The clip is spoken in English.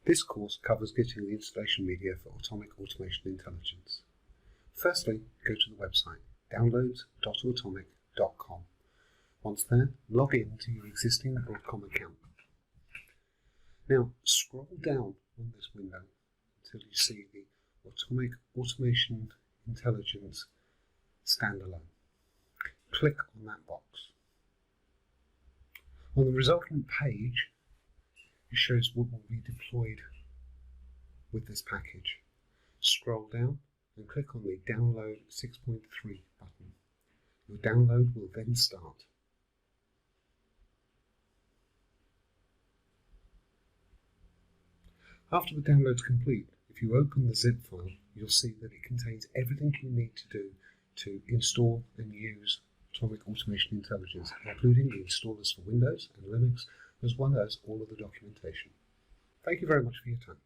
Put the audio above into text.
This course covers getting the installation media for Atomic Automation Intelligence. Firstly, go to the website downloads.atomic.com. Once there, log in to your existing Broadcom account. Now, scroll down on this window until you see the Atomic Automation Intelligence standalone. Click on that box. On the resultant page, it shows what will be deployed with this package. Scroll down and click on the Download 6.3 button. Your download will then start. After the download is complete, if you open the zip file, you'll see that it contains everything you need to do to install and use Atomic Automation Intelligence, including the installers for Windows and Linux, as well as all of the documentation. Thank you very much for your time.